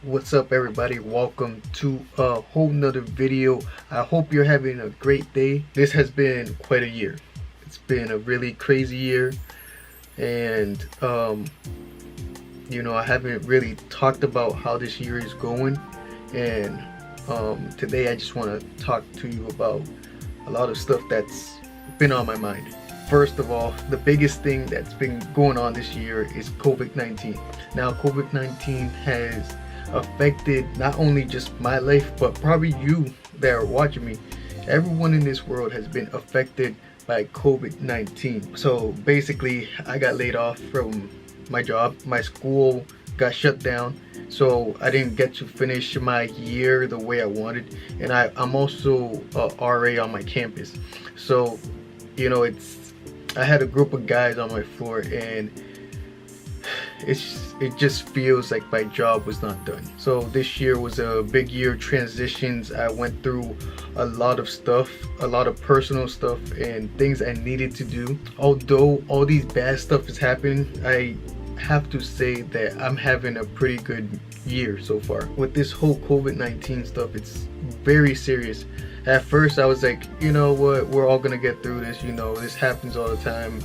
What's up, everybody? Welcome to a whole nother video. I hope you're having a great day. This has been quite a year. It's been a really crazy year, and I haven't really talked about how this year is going, and today I just want to talk to you about a lot of stuff that's been on my mind. First of all, the biggest thing that's been going on this year is COVID-19. Now, COVID-19 has affected not only just my life, but probably you that are watching me. Everyone in this world has been affected by COVID-19. So basically, I got laid off from my job. My school got shut down, so I didn't get to finish my year the way I wanted. And I'm also a RA on my campus. So, I had a group of guys on my floor, and it just feels like my job was not done. So this year was a big year of transitions. I went through a lot of stuff, a lot of personal stuff and things I needed to do. Although all these bad stuff is happening, I have to say that I'm having a pretty good year so far. With this whole COVID-19 stuff, it's very serious. At first I was like, you know what, we're all gonna get through this, this happens all the time.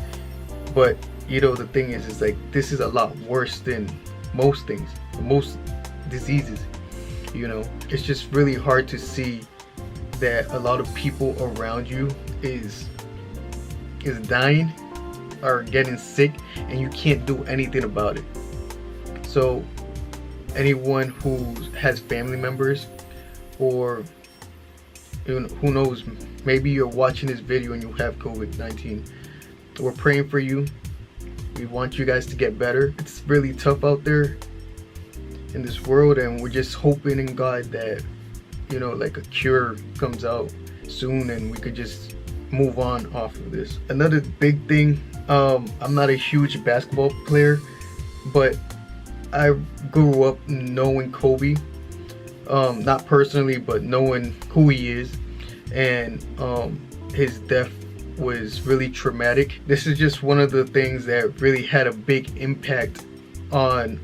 But the thing is like, this is a lot worse than most things, most diseases. It's just really hard to see that a lot of people around you is dying or getting sick, and you can't do anything about it. So anyone who has family members, or who knows, maybe you're watching this video and you have COVID-19, we're praying for you. We want you guys to get better. It's really tough out there in this world, and we're just hoping in God that like a cure comes out soon and we could just move on off of this. Another big thing, I'm not a huge basketball player, but I grew up knowing Kobe, not personally, but knowing who he is, and his death was really traumatic. This is just one of the things that really had a big impact on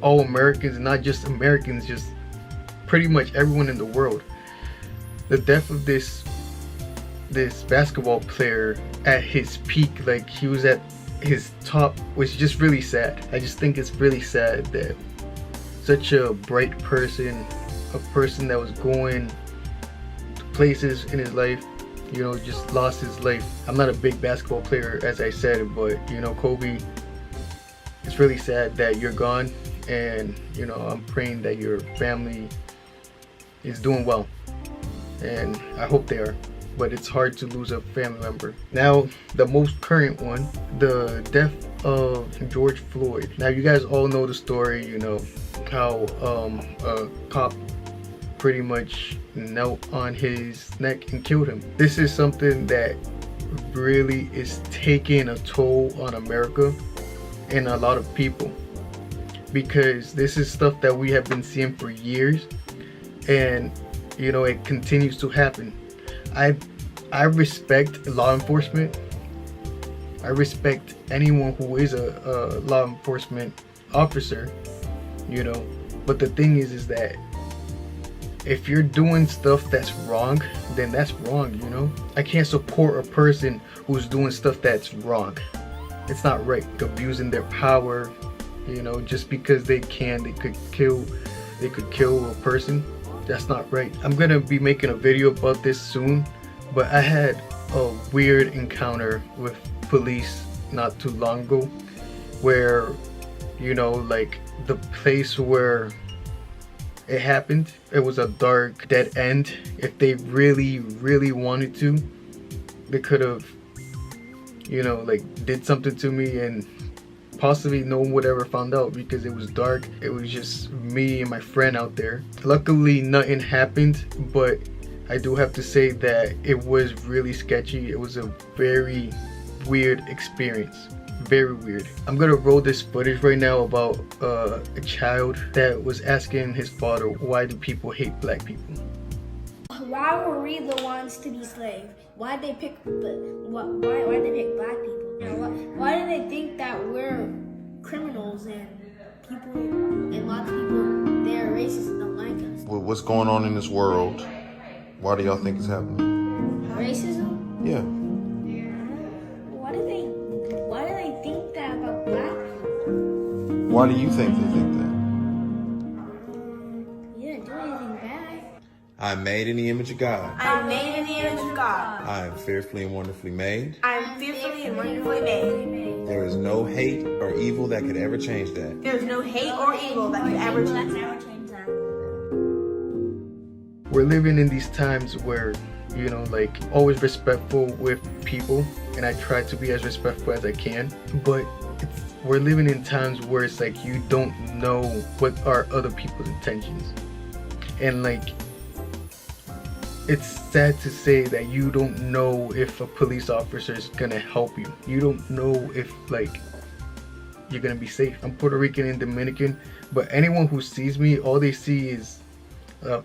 all Americans, and not just Americans, just pretty much everyone in the world. The death of this basketball player at his peak, like he was at his top, was just really sad. I just think it's really sad that such a bright person, a person that was going to places in his life, just lost his life. I'm not a big basketball player, as I said, but Kobe, it's really sad that you're gone, and I'm praying that your family is doing well, and I hope they are. But it's hard to lose a family member. Now, the most current one, the death of George Floyd. Now, you guys all know the story, how a cop pretty much knelt on his neck and killed him. This is something that really is taking a toll on America and a lot of people, because this is stuff that we have been seeing for years, and it continues to happen. I respect law enforcement. I respect anyone who is a law enforcement officer, but the thing is that if you're doing stuff that's wrong, then that's wrong. I can't support a person who's doing stuff that's wrong. It's not right. Abusing their power, just because they could kill a person. That's not right. I'm gonna be making a video about this soon, but I had a weird encounter with police not too long ago, where like the place where it happened, it was a dark dead end. If they really wanted to, they could have like did something to me, and possibly no one would ever found out, because it was dark. It was just me and my friend out there. Luckily nothing happened, but I do have to say that it was really sketchy. It was a very weird experience. Very weird. I'm gonna roll this footage right now about a child that was asking his father, why do people hate black people? Why were we the ones to be slaves? Why they pick why they pick black people? Why do they think that we're criminals, and lots of people, they they're racist and don't like us. With what's going on in this world, why do y'all think it's happening? Racism? Yeah. Why do they think that about black people? Why do you think they think that? You didn't do anything bad. I'm made in the image of God. I'm made in the image of God. I am fearfully and wonderfully made. I'm fearfully and wonderfully made. There is no hate or evil that could ever change that. There's no hate or evil that could ever change that. We're living in these times where, you know, like, always respectful with people, and I try to be as respectful as I can, but we're living in times where it's like you don't know what are other people's intentions, and like, it's sad to say that you don't know if a police officer is gonna help you. You don't know if, like, you're gonna be safe. I'm Puerto Rican and Dominican, but anyone who sees me, all they see is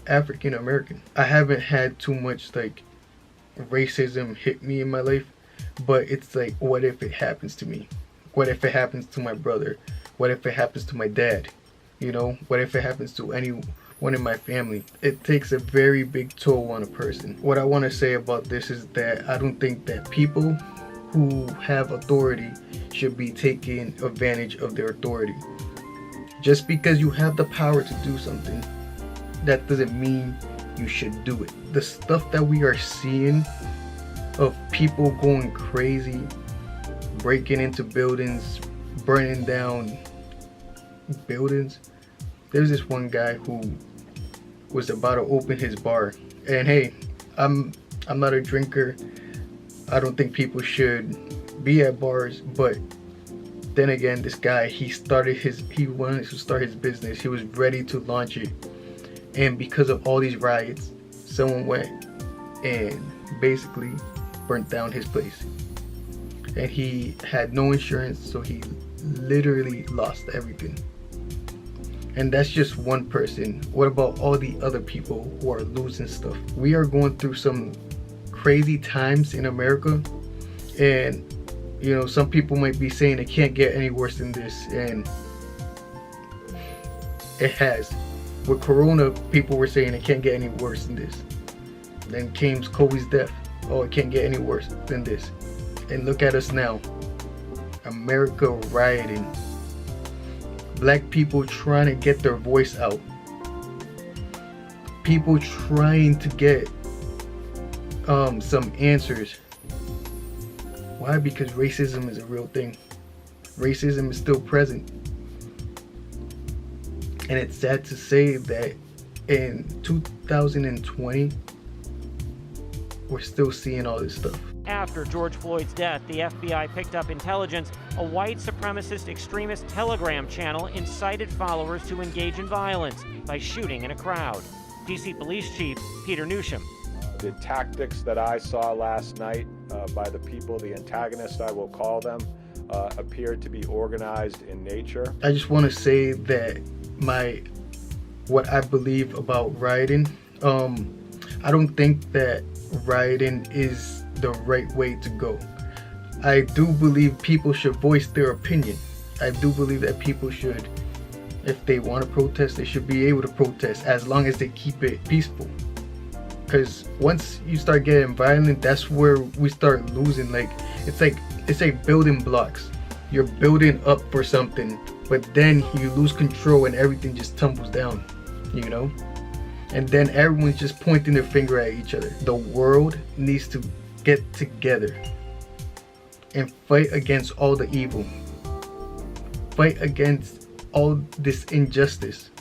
African American. I haven't had too much like racism hit me in my life, but it's like, what if it happens to me? What if it happens to my brother? What if it happens to my dad? You know, what if it happens to anyone in my family? It takes a very big toll on a person. What I want to say about this is that I don't think that people who have authority should be taking advantage of their authority. Just because you have the power to do something, that doesn't mean you should do it. The stuff that we are seeing of people going crazy, breaking into buildings, burning down buildings. There's this one guy who was about to open his bar, and hey, I'm not a drinker. I don't think people should be at bars, but then again, this guy, he wanted to start his business. He was ready to launch it, and because of all these riots, someone went and basically burnt down his place, and he had no insurance, so he literally lost everything. And that's just one person. What about all the other people who are losing stuff? We are going through some crazy times in America, and you know, some people might be saying it can't get any worse than this, and it has. With Corona, people were saying it can't get any worse than this. Then came Kobe's death. Oh, it can't get any worse than this. And look at us now. America rioting. Black people trying to get their voice out. People trying to get some answers. Why? Because racism is a real thing. Racism is still present. And it's sad to say that in 2020, we're still seeing all this stuff. After George Floyd's death, the FBI picked up intelligence a white supremacist extremist Telegram channel incited followers to engage in violence by shooting in a crowd. DC Police Chief Peter Newsham. The tactics that I saw last night by the people, the antagonists I will call them, appeared to be organized in nature. I just want to say that what I believe about rioting, I don't think that rioting is the right way to go. I do believe people should voice their opinion. I do believe that people should, if they want to protest, they should be able to protest as long as they keep it peaceful. Because once you start getting violent, that's where we start losing. It's like building blocks. You're building up for something, but then you lose control and everything just tumbles down, you know? And then everyone's just pointing their finger at each other. The world needs to get together and fight against all the evil. Fight against all this injustice.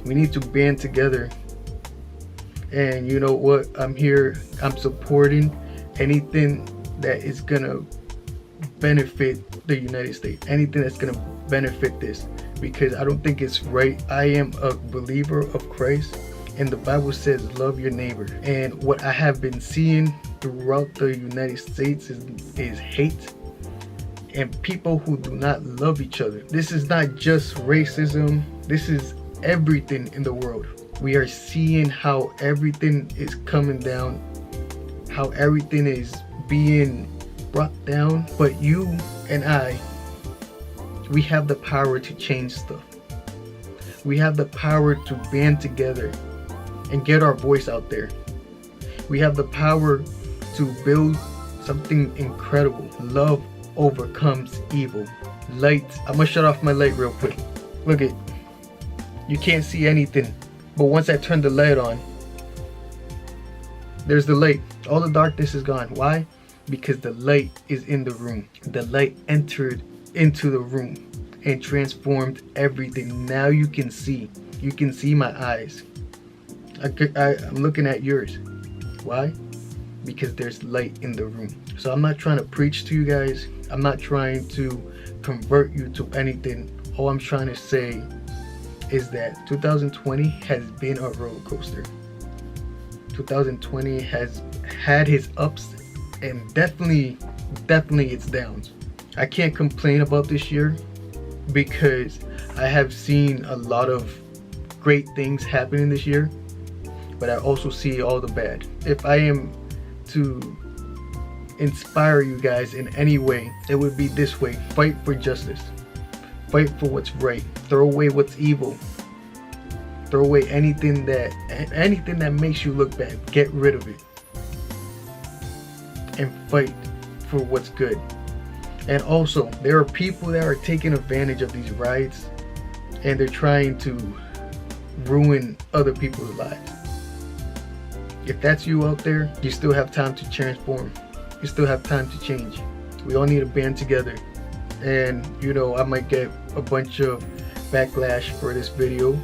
We need to band together. And you know what? I'm here. I'm supporting anything that is gonna benefit the United States. Anything that's gonna benefit this. Because I don't think it's right. I am a believer of Christ, and the Bible says love your neighbor. And what I have been seeing throughout the United States is hate and people who do not love each other. This is not just racism. This is everything in the world. We are seeing how everything is coming down, how everything is being brought down. But you and I, we have the power to change stuff. We have the power to band together and get our voice out there. We have the power to build something incredible. Love overcomes evil. Light. I'm gonna shut off my light real quick. Look it. You can't see anything. But once I turn the light on, there's the light. All the darkness is gone. Why? Because the light is in the room. The light entered into the room and transformed everything. Now you can see. You can see my eyes. I'm looking at yours. Why? Because there's light in the room. So I'm not trying to preach to you guys. I'm not trying to convert you to anything. All I'm trying to say is that 2020 has been a roller coaster. 2020 has had his ups and definitely its downs. I can't complain about this year because I have seen a lot of great things happening this year, but I also see all the bad. If I am to inspire you guys in any way, it would be this way. Fight for justice. Fight for what's right. Throw away what's evil. Throw away anything that makes you look bad. Get rid of it. And fight for what's good. And also, there are people that are taking advantage of these rides and they're trying to ruin other people's lives. If that's you out there, you still have time to transform. You still have time to change. We all need to band together. And you know, I might get a bunch of backlash for this video.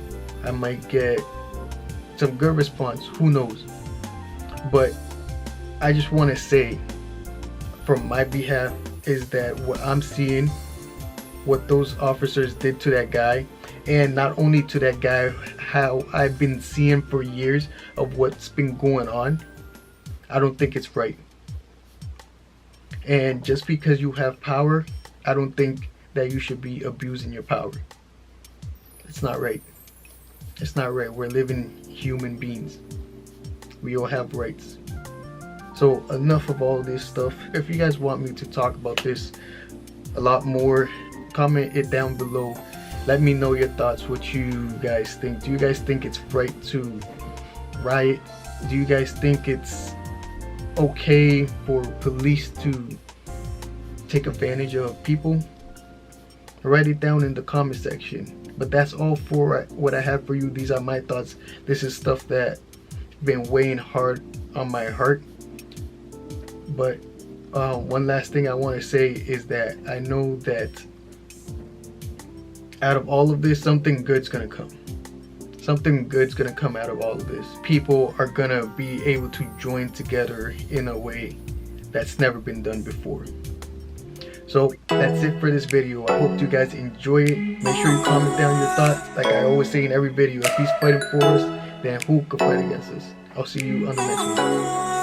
I might get some good response, who knows. But I just want to say from my behalf is that what I'm seeing, what those officers did to that guy, and not only to that guy, how I've been seeing for years of what's been going on, I don't think it's right. And just because you have power, I don't think that you should be abusing your power. It's not right. It's not right. We're living human beings. We all have rights. So enough of all this stuff. If you guys want me to talk about this a lot more, comment it down below. Let me know your thoughts, what you guys think. Do you guys think it's right to riot? Do you guys think it's okay for police to take advantage of people? Write it down in the comment section. But that's all for what I have for you. These are my thoughts. This is stuff that been weighing hard on my heart. But one last thing I want to say is that I know that out of all of this, something good's gonna come. Something good's gonna come out of all of this. People are gonna be able to join together in a way that's never been done before. So that's it for this video. I hope you guys enjoy it. Make sure you comment down your thoughts. Like I always say in every video, if he's fighting for us, then who could fight against us? I'll see you on the next one.